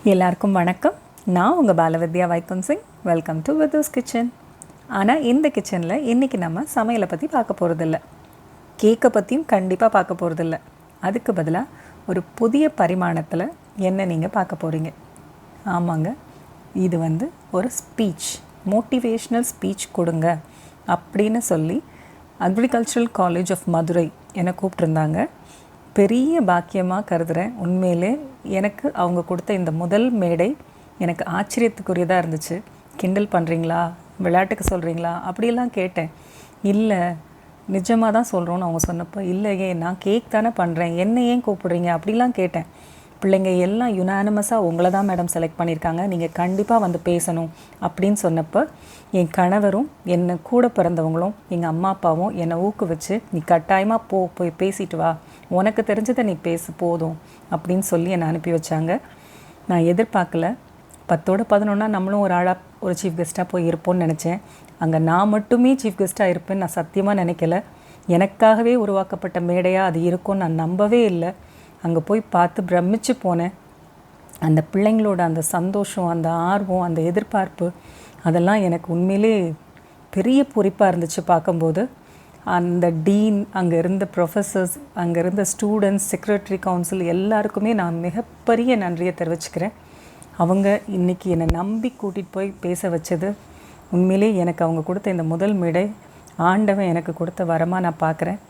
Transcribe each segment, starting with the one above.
எல்லாருக்கும் வணக்கம். நான் உங்கள் Balavidya Vaikkam Singh. Welcome to Vidhu's kitchen. ஆனால் இந்த கிச்சனில் இன்றைக்கி நம்ம சமையலை பற்றி பார்க்க போகிறதில்ல, கேக்கை பற்றியும் கண்டிப்பாக பார்க்க போகிறதில்ல. அதுக்கு பதிலாக ஒரு புதிய பரிமாணத்தில் என்ன நீங்கள் பார்க்க போகிறீங்க. ஆமாங்க, இது ஒரு ஸ்பீச், மோட்டிவேஷ்னல் ஸ்பீச் கொடுங்க அப்படின்னு சொல்லி அக்ரிகல்ச்சரல் காலேஜ் ஆஃப் மதுரை என்னை கூப்பிட்ருந்தாங்க. பெரிய பாக்கியமாக கருதுகிறேன். உண்மையிலே எனக்கு அவங்க கொடுத்த இந்த முதல் மேடை எனக்கு ஆச்சரியத்துக்குரியதாக இருந்துச்சு. கிண்டல் பண்ணுறீங்களா, விளையாட்டுக்கு சொல்கிறீங்களா அப்படிலாம் கேட்டேன். இல்லை, நிஜமாக தான் சொல்கிறோன்னு அவங்க சொன்னப்போ, இல்லையே நான் கேக் தானே பண்ணுறேன், என்ன ஏன் கூப்பிடுறீங்க அப்படிலாம் கேட்டேன். பிள்ளைங்க எல்லாம் யுனானிமஸாக உங்களை தான் மேடம் செலக்ட் பண்ணியிருக்காங்க, நீங்கள் கண்டிப்பாக வந்து பேசணும் அப்படின்னு சொன்னப்போ, என் கணவரும் என்னை கூட பிறந்தவங்களும் எங்கள் அம்மா அப்பாவும் என்னை ஊக்குவிச்சு, நீ கட்டாயமாக போய் பேசிட்டு வா, உனக்கு தெரிஞ்சதை நீ பேசு போதும் அப்படின்னு சொல்லி என்னை அனுப்பி வச்சாங்க. நான் எதிர்பார்க்கல. 10-11 நம்மளும் ஒரு ஆளாக ஒரு சீஃப் கெஸ்ட்டாக போய் இருப்போம்னு நினச்சேன். அங்கே நான் மட்டுமே சீஃப் கெஸ்ட்டாக இருப்பேன்னு நான் சத்தியமாக நினைக்கல. எனக்காகவே உருவாக்கப்பட்ட மேடையாக அது இருக்கும்னு நான் நம்பவே இல்லை. அங்கே போய் பார்த்து பிரமிச்சு போனேன். அந்த பிள்ளைங்களோட அந்த சந்தோஷம், அந்த ஆர்வம், அந்த எதிர்பார்ப்பு, அதெல்லாம் எனக்கு உண்மையிலே பெரிய பூரிப்பாக இருந்துச்சு பார்க்கும்போது. அந்த டீன், அங்கே இருந்த ப்ரொஃபஸர்ஸ், அங்கே இருந்த ஸ்டூடெண்ட்ஸ், செக்ரட்டரி கவுன்சில் எல்லாருக்குமே நான் மிகப்பெரிய நன்றியை தெரிவிச்சுக்கிறேன். அவங்க இன்றைக்கி என்னை நம்பி கூட்டிகிட்டு போய் பேச வச்சது உண்மையிலே எனக்கு அவங்க கொடுத்த இந்த முதல் மேடை ஆண்டவன் எனக்கு கொடுத்த வரமாக நான் பார்க்குறேன்.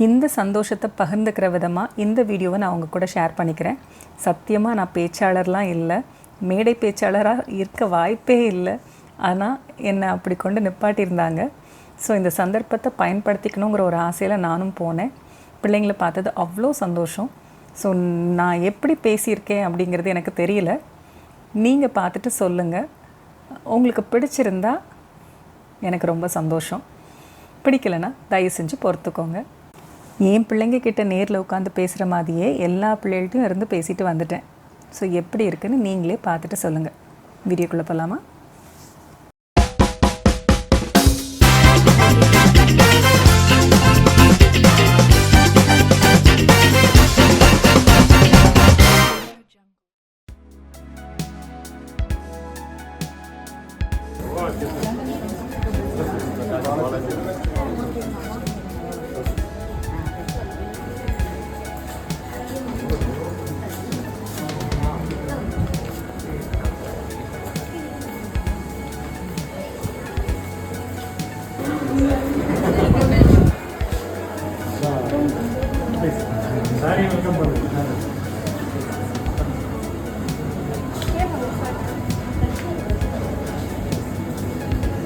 இந்த சந்தோஷத்தை பகிர்ந்துக்கிற விதமாக இந்த வீடியோவை நான் அவங்க கூட ஷேர் பண்ணிக்கிறேன். சத்தியமாக நான் பேச்சாளர்லாம் இல்லை, மேடை பேச்சாளராக இருக்க வாய்ப்பே இல்லை. ஆனால் என்னை அப்படி கொண்டு நிப்பாட்டியிருந்தாங்க. ஸோ இந்த சந்தர்ப்பத்தை பயன்படுத்திக்கணுங்கிற ஒரு ஆசையில் நானும் போனேன். பிள்ளைங்களை பார்த்தது அவ்வளோ சந்தோஷம். ஸோ நான் எப்படி பேசியிருக்கேன் அப்படிங்கிறது எனக்கு தெரியல. நீங்கள் பார்த்துட்டு சொல்லுங்கள். உங்களுக்கு பிடிச்சிருந்தா எனக்கு ரொம்ப சந்தோஷம், பிடிக்கலைன்னா தயவு செஞ்சு பொறுத்துக்கோங்க. என் பிள்ளைங்க கிட்ட நேரில் உட்காந்து பேசுகிற மாதிரியே எல்லா பிள்ளைகள்ட்டையும் இருந்து பேசிட்டு வந்துட்டேன். ஸோ எப்படி இருக்குன்னு நீங்களே பார்த்துட்டு சொல்லுங்கள். வீடியோக்குள்ளே போகலாமா?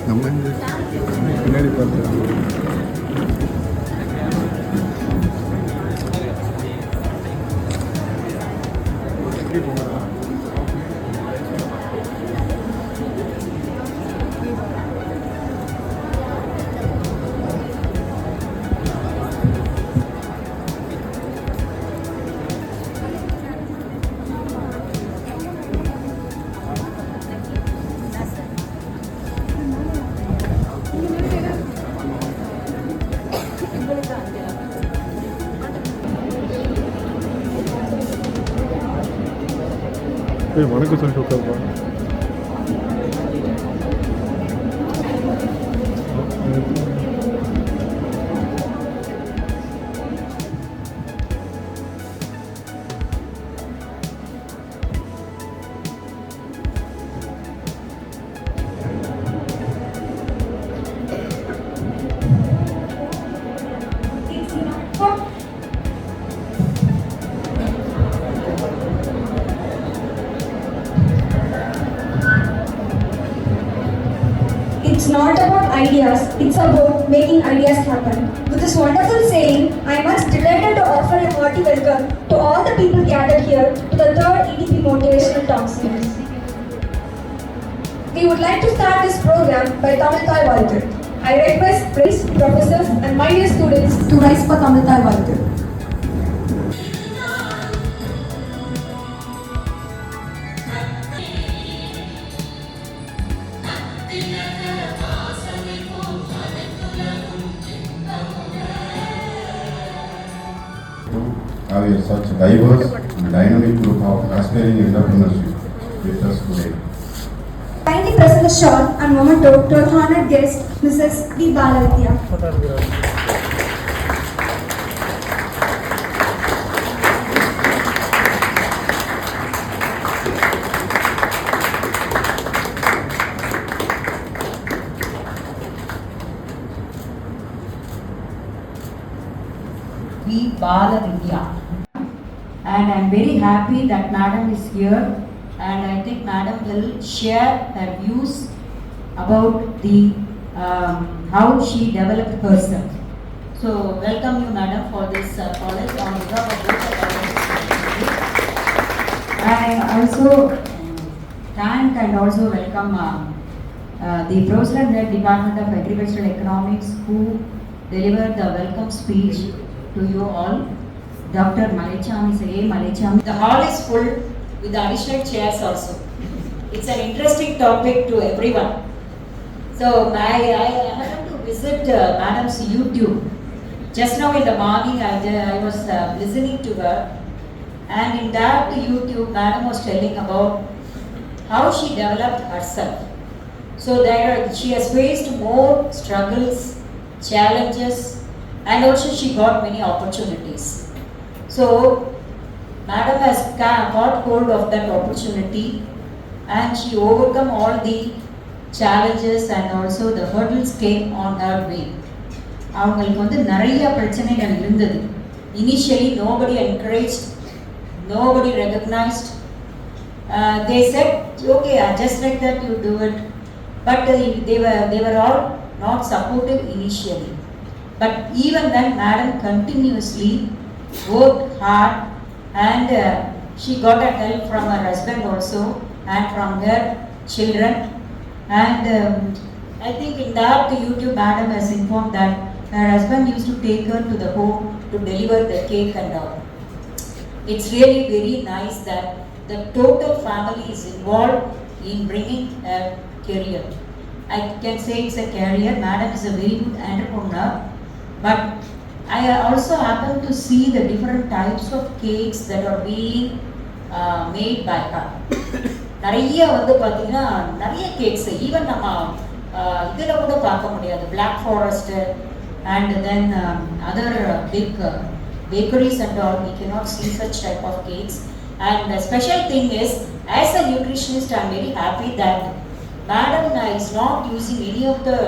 நம்ம பின்னாடி பார்த்துக்கலாம். வணக்கம் சொல்லிட்டு உட்காருப்பா. It's not about ideas, it's about making ideas happen. With this wonderful saying, I am much delighted to offer a hearty welcome to all the people gathered here to the third EDP Motivational Talk series. We would like to start this program by Tamil Thai Valthu. I request praise professors and my dear students to rise for Tamil Thai Valthu. Now you are such diverse dynamic group of aspiring entrepreneurship with us today. Kindly present a shot and memento to our honored guest, Mrs. D. Balavidya. B. Balavidya. And I'm very happy that Madam is here, and I think Madam will share her views about the how she developed herself. So welcome you, Madam, for this college on behalf of both the colleges. I also thank and also welcome the Professor in the Department of Agricultural Economics who delivered the welcome speech to you all. Dr. Malechami, A. Malechami. The hall is full with additional chairs also. It's an interesting topic to everyone. So I happened to visit Madam's YouTube. Just now in the morning I was listening to her, and in that YouTube Madam was telling about how she developed herself. So she has faced more struggles, challenges, and also she got many opportunities. So Madam has got hold of that opportunity, and she overcome all the challenges and also the hurdles came on her way. அவங்களுக்கு வந்து நிறைய பிரச்சனைகள் இருந்தது. Initially nobody encouraged, nobody recognized. They said, okay, just like that you do it. But they were all not supportive initially. But even then, Madam continuously worked hard, and she got a help from her husband also and from her children. And I think in that YouTube Madam has informed that her husband used to take her to the home to deliver the cake and all. It's really very nice that the total family is involved in bringing a career. I can say it's a career. Madam is a very good entrepreneur, but I also happen to see the different types of cakes that are being made by her. நிறைய வந்து பார்த்தீங்கன்னா நிறைய cakes even நம்ம இதில் கூட பார்க்க முடியாது. Black forest and then other big bakeries and all, we cannot see such type of cakes. And the special thing is, as a nutritionist, I am very happy that Madam is not using any of the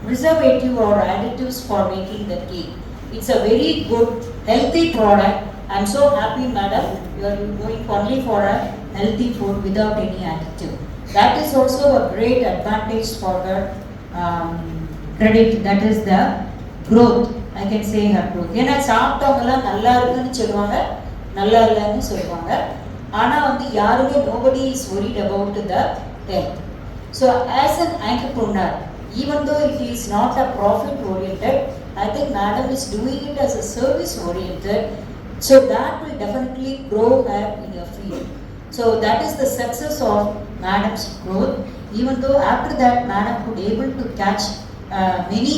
preservative or additives for making the cake. It's a very good healthy product. I am so happy, Madam, you are going only for a healthy food without any additive. That is also a great advantage for her credit, that is the growth. I can say her growth. ஏன்னா சாப்பிட்டவங்கலாம் நல்லா இருக்குன்னு சொல்லுவாங்க, நல்லா இல்லைன்னு சொல்லுவாங்க. ஆனால் வந்து யாருமே nobody is worried about the health. So as an entrepreneur, even though it is not a profit oriented, I think Madam is doing it as a service oriented. So that will definitely grow her in your field. So that is the success of Madam's growth. Even though after that Madam could able to catch many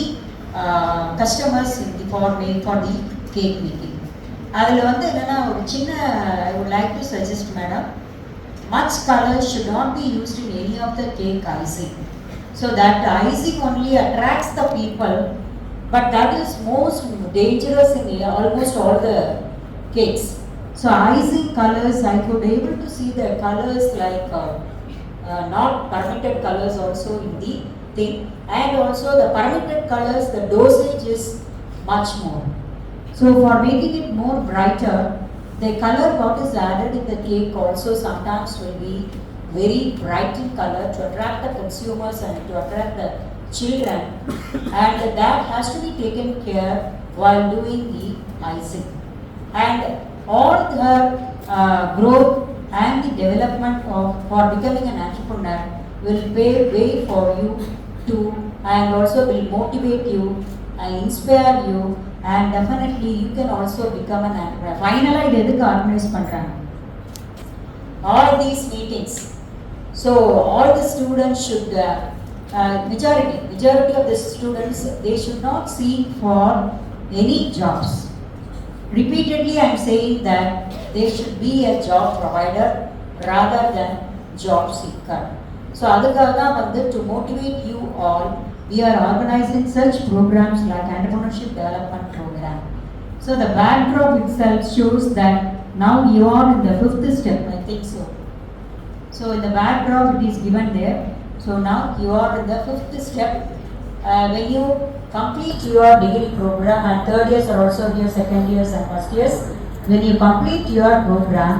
customers for the cake making. அதில் வந்து என்னென்னா ஒரு சின்ன I would like to suggest, Madam, much color should not be used in any of the cake icing. So that icing only attracts the people, but that is most dangerous in almost all the cakes. So icing colors, I could able to see the colors like not permitted colors also in the thing, and also the permitted colors, the dosage is much more. So for making it more brighter, the color what is added in the cake also sometimes will be very bright in color to attract the consumers and to attract the children, and that has to be taken care while doing the icing. And all the growth and the development for becoming an entrepreneur will pave way for you to, and also will motivate you and inspire you, and definitely you can also become an entrepreneur. Finally, இது எதுக்கு organise பண்றாங்க all these meetings? So all the students should majority of the students, they should not seek for any jobs. Repeatedly I am saying that they should be a job provider rather than job seeker. So அதுக்காக தான் வந்து to motivate you all, we are organizing such programs like entrepreneurship development program. So the backdrop itself shows that now you are in the 5th step, I think so. So in the backdrop it is given there. So now you are in the 5th step. When you complete your degree program, and third years are also here, second years and first years, when you complete your program,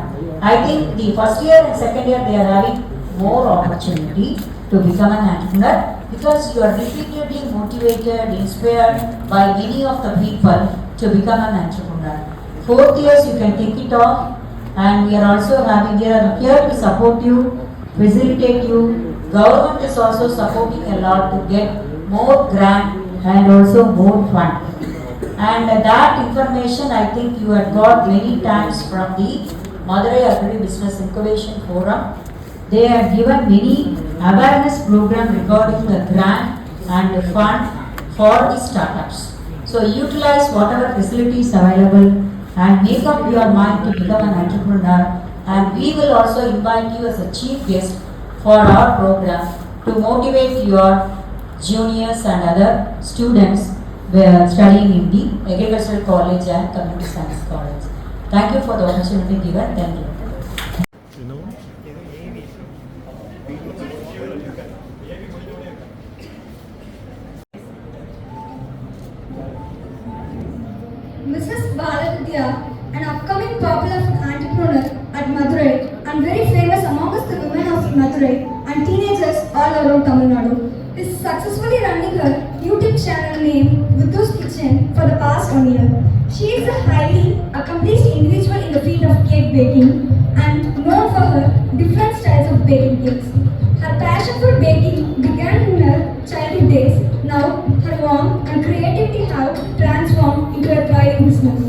I think the first year and second year they are having more opportunity to become an entrepreneur because you are repeatedly motivated, inspired by many of the people to become an entrepreneur. Fourth years you can take it off, and we are also having here to support you, facilitate you. Government is also supporting a lot to get more grant and also more fund. And that information I think you had got many times from the Madurai Agri Business Incubation Forum. They have given many awareness program regarding the grant and the fund for the startups. So utilize whatever facilities available and make up your mind to become an entrepreneur. And we will also invite you as a chief guest for our program to motivate your juniors and other students studying in the Agricultural College and Community Science College. Thank you for the opportunity given. Thank you. You know? Mrs. Balavidya, an upcoming popular entrepreneur at Madurai and very famous amongst the women of Madurai and teenagers all around Tamil Nadu, is successfully running her YouTube channel named Vidhu's Kitchen for the past 1 year. She is a highly accomplished individual in the field of cake baking and known for her different styles of baking cakes. Her passion for baking began in her childhood days. Now, her warmth and creativity have transformed into a thriving business.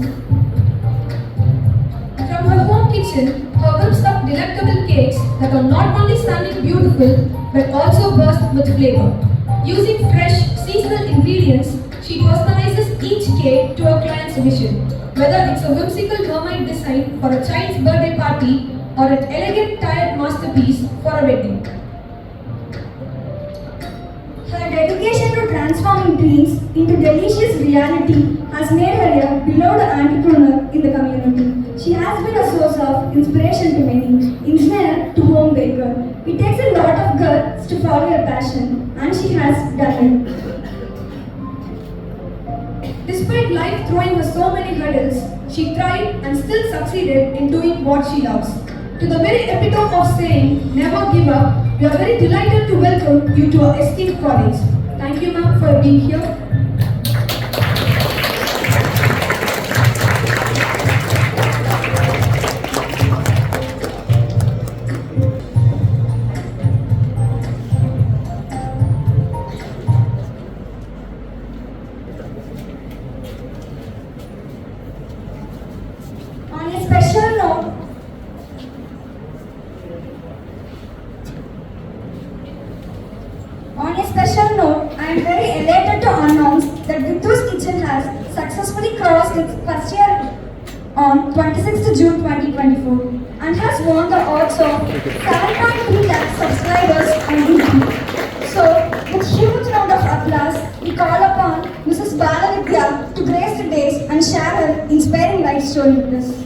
From her home kitchen, her whips up delectable cakes that are not only stunning beautiful but also burst with flavor. Using fresh, seasonal ingredients, she personalizes each cake to her client's vision, whether it's a whimsical mermaid design for a child's birthday party or an elegant tired masterpiece for a wedding. Her dedication to transforming dreams into delicious reality has made her a beloved entrepreneur in the community. She has been a source of inspiration to many, engineer to home baker. It takes a lot of guts to follow her passion, and she has done it. Despite life throwing her so many hurdles, she tried and still succeeded in doing what she loves. To the very epitome of saying, never give up, we are very delighted to welcome you to our esteemed college. Thank you, ma'am, for being here. On a special note, I am very elated to announce that Vidhu's Kitchen has successfully crossed its first year on 26th June 2024 and has won the odds of 7.3 lakh subscribers on YouTube. So, with huge round of applause, we call upon Mrs. Balavidya to grace the days and share her inspiring life story with us.